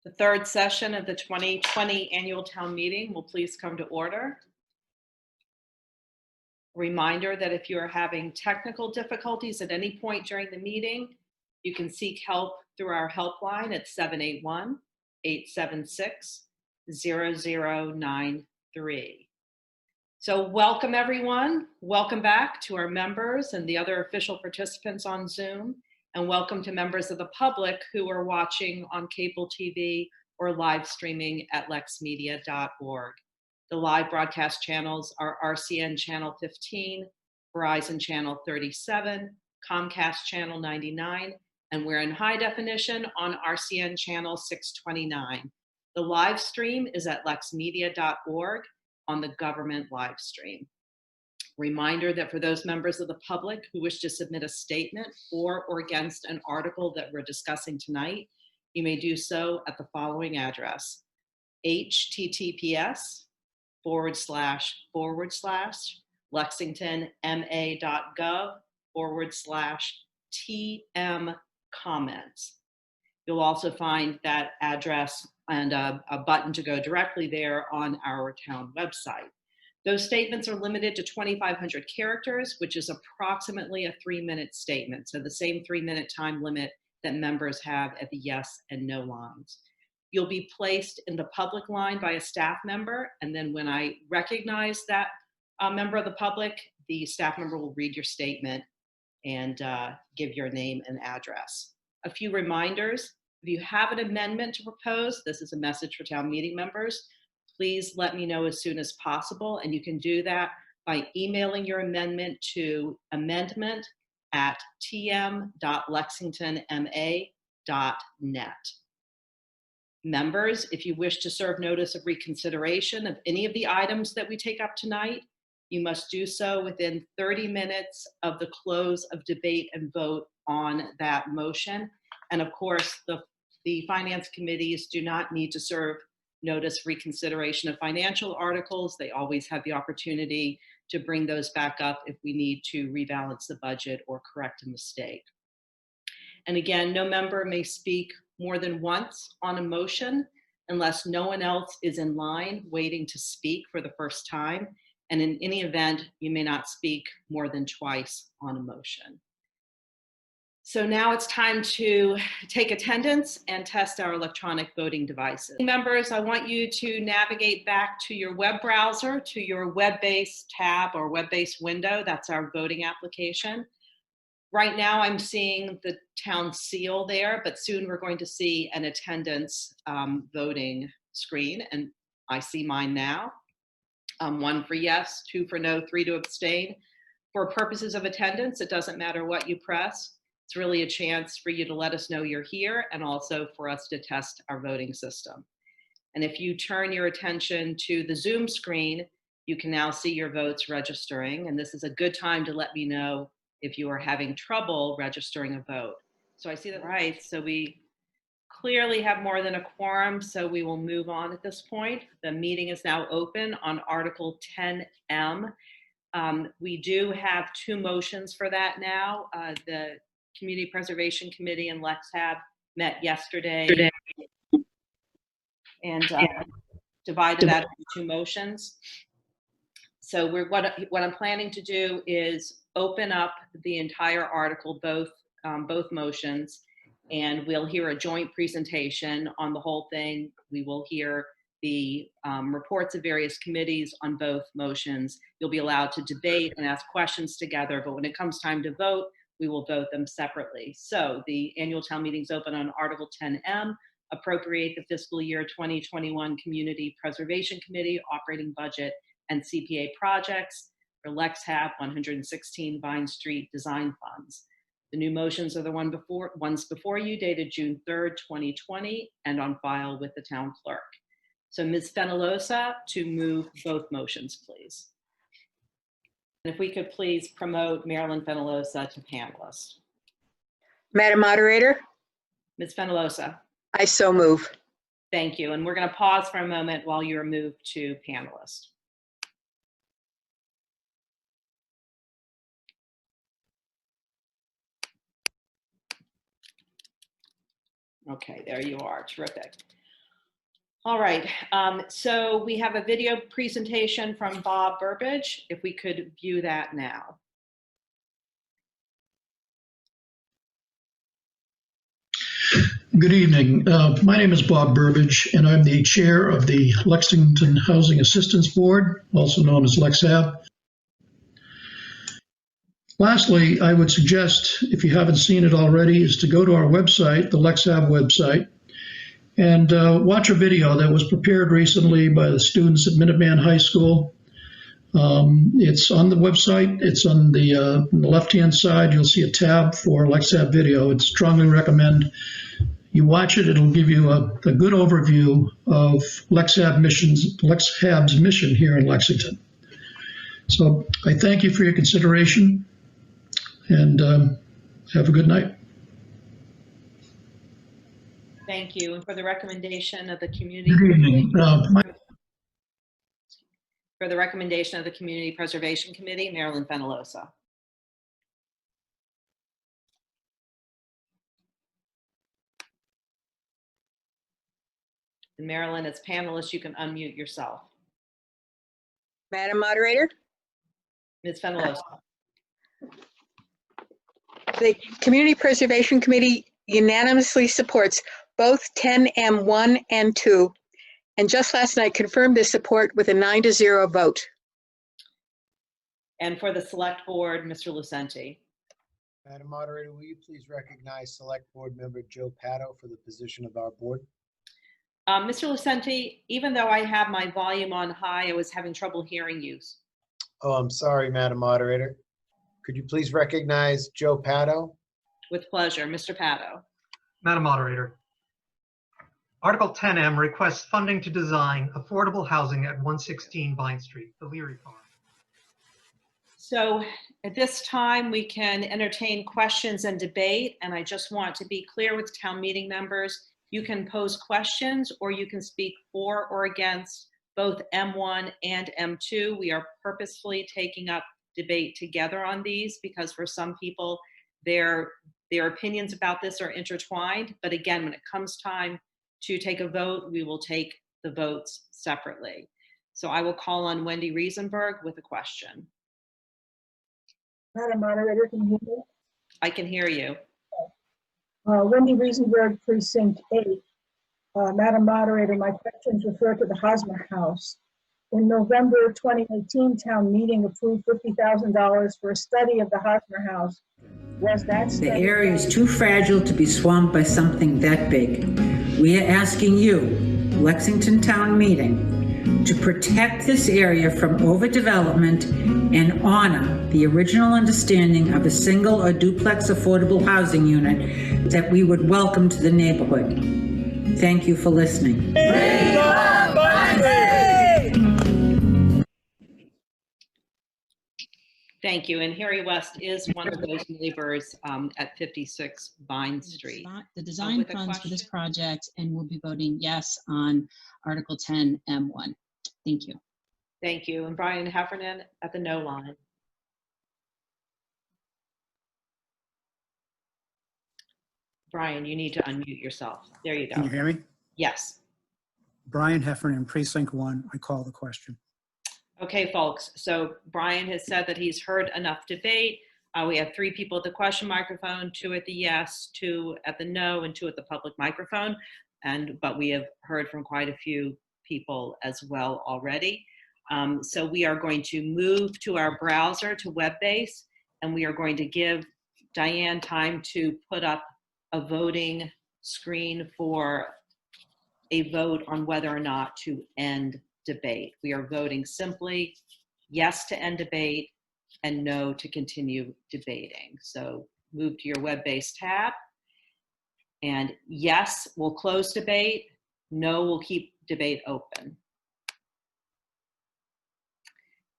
The third session of the 2020 annual town meeting will please come to order. Reminder that if you are having technical difficulties at any point during the meeting, you can seek help through our helpline at 781-876-0093. So welcome everyone. Welcome back to our members and the other official participants on Zoom, and welcome to members of the public who are watching on cable TV or live streaming at lexmedia.org. The live broadcast channels are RCN Channel 15, Verizon Channel 37, Comcast Channel 99, and we're in high definition on RCN Channel 629. The live stream is at lexmedia.org on the government live stream. Reminder that for those members of the public who wish to submit a statement for or against an article that we're discussing tonight, you may do so at the following address: https://lexingtonma.gov/TM comments. You'll also find that address and a button to go directly there on our town website. Those statements are limited to 2,500 characters, which is approximately a 3-minute statement. So the same 3-minute time limit that members have at the yes and no lines. You'll be placed in the public line by a staff member, and then when I recognize that member of the public, the staff member will read your statement and give your name and address. A few reminders: if you have an amendment to propose, this is a message for town meeting members, please let me know as soon as possible, and you can do that by emailing your amendment to amendment@tm.lexingtonma.net. Members, if you wish to serve notice of reconsideration of any of the items that we take up tonight, you must do so within 30 minutes of the close of debate and vote on that motion. And of course, the finance committees do not need to serve notice of reconsideration of financial articles. They always have the opportunity to bring those back up if we need to rebalance the budget or correct a mistake. And again, no member may speak more than once on a motion unless no one else is in line waiting to speak for the first time. And in any event, you may not speak more than twice on a motion. So now it's time to take attendance and test our electronic voting devices. Members, I want you to navigate back to your web browser, to your web-based tab or web-based window. That's our voting application. Right now I'm seeing the town seal there, but soon we're going to see an attendance voting screen, and I see mine now. 1 for yes, 2 for no, 3 to abstain. For purposes of attendance, it doesn't matter what you press. It's really a chance for you to let us know you're here and also for us to test our voting system. And if you turn your attention to the Zoom screen, you can now see your votes registering. And this is a good time to let me know if you are having trouble registering a vote. So I see that. Right, so we clearly have more than a quorum, so we will move on at this point. The meeting is now open on Article 10M. We do have 2 motions for that now. The Community Preservation Committee and Lex have met yesterday and divided that into 2 motions. So what I'm planning to do is open up the entire article, both motions, and we'll hear a joint presentation on the whole thing. We will hear the reports of various committees on both motions. You'll be allowed to debate and ask questions together, but when it comes time to vote, we will vote them separately. So the annual town meeting's open on Article 10M, appropriate the fiscal year 2021 Community Preservation Committee operating budget and CPA projects for Lex Hab 116 Vine Street design funds. The new motions are the ones before you, dated June 3rd, 2020, and on file with the town clerk. So Ms. Fenolosa, to move both motions, please. And if we could please promote Marilyn Fenolosa to panelist. Madam Moderator, Ms. Fenolosa. I so move. Thank you. And we're going to pause for a moment while you're moved to panelist. Okay, there you are. Terrific. All right, so we have a video presentation from Bob Burbidge. If we could view that now. Good evening. My name is Bob Burbidge, and I'm the chair of the Lexington Housing Assistance Board, also known as LexHab. Lastly, I would suggest, if you haven't seen it already, is to go to our website, the LexHab website, and watch a video that was prepared recently by the students at Minuteman High School. It's on the website. It's on the left-hand side. You'll see a tab for LexHab video. I'd strongly recommend you watch it. It'll give you a good overview of LexHab's mission here in Lexington. So I thank you for your consideration, and have a good night. Thank you. And for the recommendation of the community. Good evening. For the recommendation of the Community Preservation Committee, Marilyn Fenolosa. And Marilyn, as panelist, you can unmute yourself. Madam Moderator, Ms. Fenolosa. the Community Preservation Committee unanimously supports both 10M1 and 2, and just last night confirmed this support with a 9-0 vote. And for the Select Board, Mr. Lucenti. Madam Moderator, will you please recognize Select Board Member Joe Pato for the position of our board? Mr. Lucenti, even though I have my volume on high, I was having trouble hearing you. Oh, I'm sorry, Madam Moderator. Could you please recognize Joe Pato? With pleasure, Mr. Pato. Madam Moderator, Article 10M requests funding to design affordable housing at 116 Vine Street, the Leary Farm. So at this time, we can entertain questions and debate, and I just want to be clear with town meeting members. You can pose questions or you can speak for or against both M1 and M2. We are purposefully taking up debate together on these because for some people, their opinions about this are intertwined. But again, when it comes time to take a vote, we will take the votes separately. So I will call on Wendy Riesenberg with a question. Madam Moderator, can you hear me? I can hear you. Wendy Riesenberg, Precinct 8. Madam Moderator, my questions refer to the Hosmer House. In November 2018, town meeting approved $50,000 for a study of the Hosmer House. Was that study? The area is too fragile to be swamped by something that big. We are asking you, Lexington Town Meeting, to protect this area from overdevelopment and honor the original understanding of a single or duplex affordable housing unit that we would welcome to the neighborhood. Thank you for listening. Thank you. And Harry West is one of those neighbors at 56 Vine Street. The design With a funds for this question? project, and we'll be voting yes on Article 10 M1. Thank you. Thank you. And Brian Heffernan at the no line. Brian, you need to unmute yourself. There you Can you go. hear me? Yes. Brian Heffernan, Precinct 1. I call the question. Okay, folks. So Brian has said that he's heard enough debate. We have 3 people at the question microphone, 2 at the yes, 2 at the no, and 2 at the public microphone. But we have heard from quite a few people as well already. So we are going to move to our browser to web-based, and we are going to give Diane time to put up a voting screen for a vote on whether or not to end debate. We are voting simply yes to end debate and no to continue debating. So move to your web-based tab, and yes will close debate, no will keep debate open.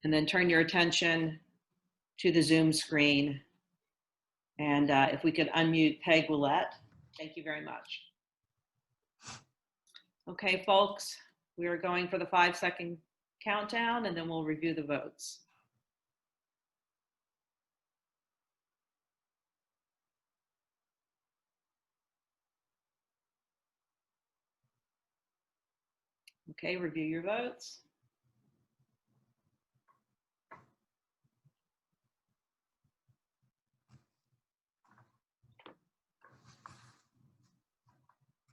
And then turn your attention to the Zoom screen. And if we could unmute Peg Willette, thank you very much. Okay, folks, we are going for the 5-second countdown and then we'll review the votes. Okay, review your votes.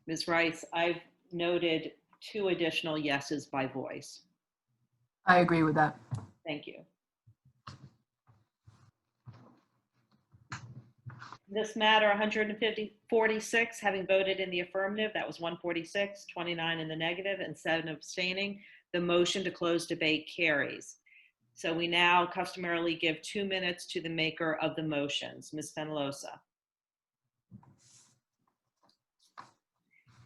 Ms. Rice, I've noted 2 additional yeses by voice. I agree with that. Thank you. This matter, 146 having voted in the affirmative, that was 146, 29 in the negative, and 7 abstaining. The motion to close debate carries. So we now customarily give 2 minutes to the maker of the motions. Ms. Fenolosa.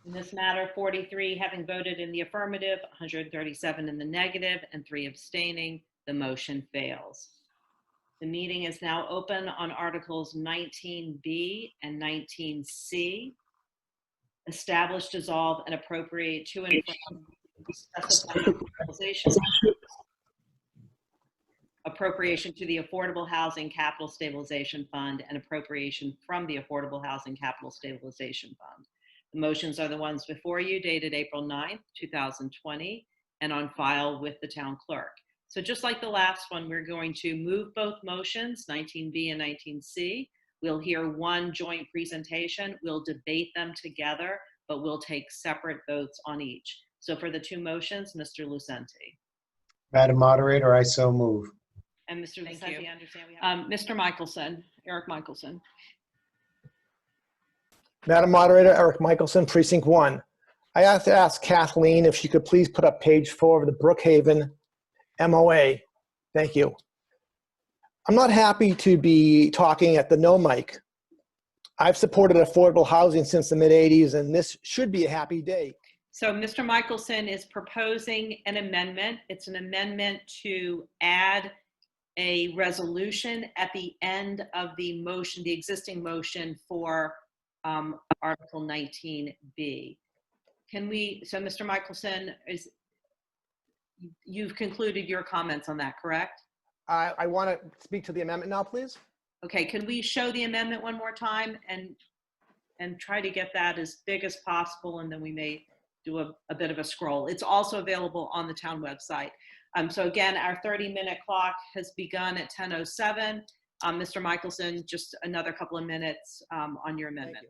In this matter, 43 having voted in the affirmative, 137 in the negative, and 3 abstaining, the motion fails. The meeting is now open on Articles 19B and 19C. Establish, dissolve, and appropriate to and from specified stabilization, appropriation to the Affordable Housing Capital Stabilization Fund, and appropriation from the Affordable Housing Capital Stabilization Fund. The motions are the ones before you, dated April 9th, 2020, and on file with the town clerk. So just like the last one, we're going to move both motions, 19B and 19C. We'll hear one joint presentation. We'll debate them together, but we'll take separate votes on each. So for the 2 motions, Mr. Lucenti. Madam Moderator, I so move. And Mr. Lucenti, I understand we have Mr. Michelson, Eric Michelson. Madam Moderator, Eric Michelson, Precinct 1. I have to ask Kathleen if she could please put up page 4 of the Brookhaven MOA. Thank you. I'm not happy to be talking at the no mic. I've supported affordable housing since the mid-'80s, and this should be a happy day. So Mr. Michelson is proposing an amendment. It's an amendment to add a resolution at the end of the motion, the existing motion for Article 19B. Can we, so Mr. Michelson, you've concluded your comments on that, correct? I want to speak to the amendment now, please. Okay, can we show the amendment one more time and try to get that as big as possible, and then we may do a bit of a scroll. It's also available on the town website. So again, our 30-minute clock has begun at 10:07. Mr. Michelson, just another couple of minutes on your amendment.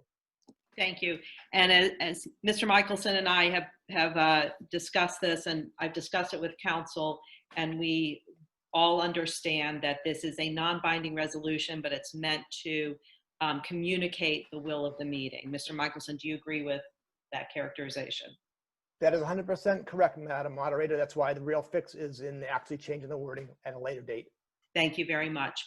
Thank you. And as Mr. Michelson and I have discussed this, and I've discussed it with council, and we all understand that this is a non-binding resolution, but it's meant to communicate the will of the meeting. Mr. Michelson, do you agree with that characterization? That is 100% correct, Madam Moderator. That's why the real fix is in actually changing the wording at a later date. Thank you very much.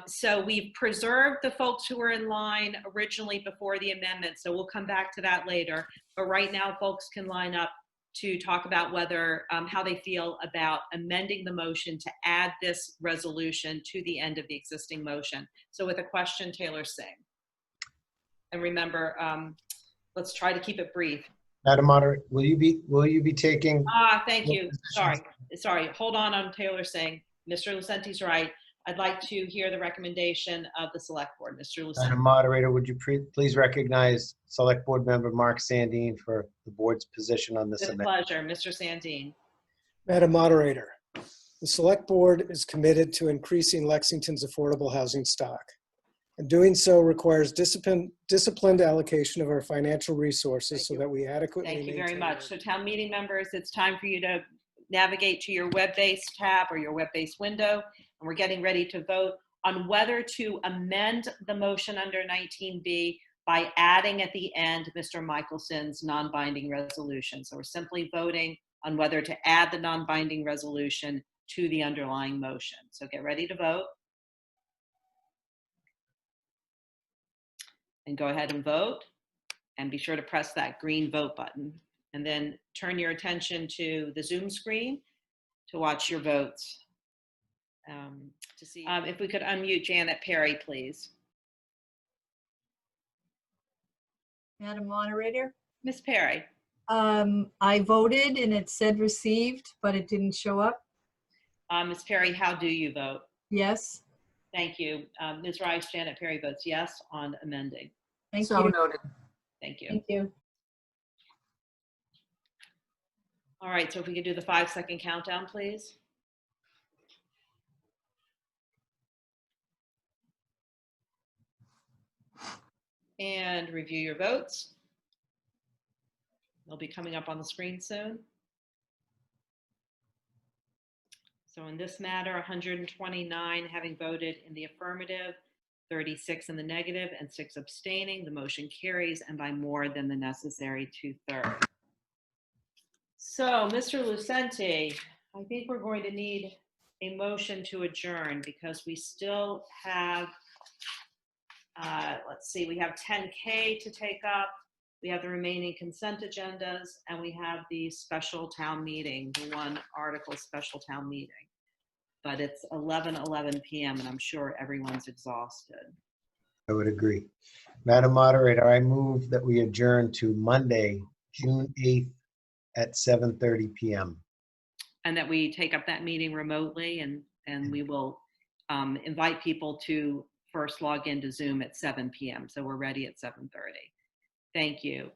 So we've preserved the folks who were in line originally before the amendment, so we'll come back to that later. But right now, folks can line up to talk about whether, how they feel about amending the motion to add this resolution to the end of the existing motion. So with a question, Taylor Singh. And remember, let's try to keep it brief. Madam Moderator, will you be taking? Thank you. Sorry. Hold on Taylor Singh. Mr. Lucenti's right. I'd like to hear the recommendation of the Select Board. Mr. Lucenti. Madam Moderator, would you please recognize Select Board Member Mark Sandine for the board's position on this With amendment? pleasure. Mr. Sandine. Madam Moderator, the Select Board is committed to increasing Lexington's affordable housing stock. And doing so requires disciplined allocation of our financial resources so that we adequately Thank you very maintain much. So town meeting members, it's time for you to navigate to your web-based tab or your web-based window. And we're getting ready to vote on whether to amend the motion under 19B by adding at the end Mr. Michelson's non-binding resolution. So we're simply voting on whether to add the non-binding resolution to the underlying motion. So get ready to vote. And go ahead and vote. And be sure to press that green vote button. And then turn your attention to the Zoom screen to watch your votes. To see if we could unmute Janet Perry, please. Madam Moderator, Ms. Perry. I voted and it said received, but it didn't show up. Ms. Perry, how do you vote? Yes. Thank you. Ms. Rice, Janet Perry votes yes on amending. Thank So you. noted. Thank you. Thank you. All right, so if we could do the 5-second countdown, please. And review your votes. They'll be coming up on the screen soon. So in this matter, 129 having voted in the affirmative, 36 in the negative, and 6 abstaining. The motion carries, and by more than the necessary 2/3. So, Mr. Lucenti, I think we're going to need a motion to adjourn because we still have, let's see, we have 10K to take up. We have the remaining consent agendas, and we have the special town meeting, the one article special town meeting. But it's 11:11 p.m. and I'm sure everyone's exhausted. I would agree. Madam Moderator, I move that we adjourn to Monday, June 8th at 7:30 p.m. And that we take up that meeting remotely, and we will invite people to first log into Zoom at 7 p.m. So we're ready at 7:30. Thank you.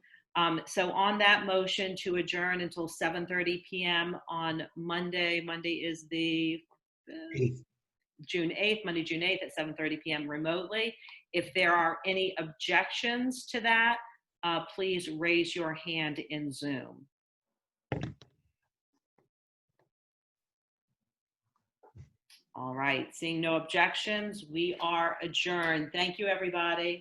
So on that motion to adjourn until 7:30 p.m. on Monday, Monday is the 8th. June 8th, Monday, June 8th at 7:30 p.m. remotely. If there are any objections to that, please raise your hand in Zoom. All right, seeing no objections, we are adjourned. Thank you, everybody.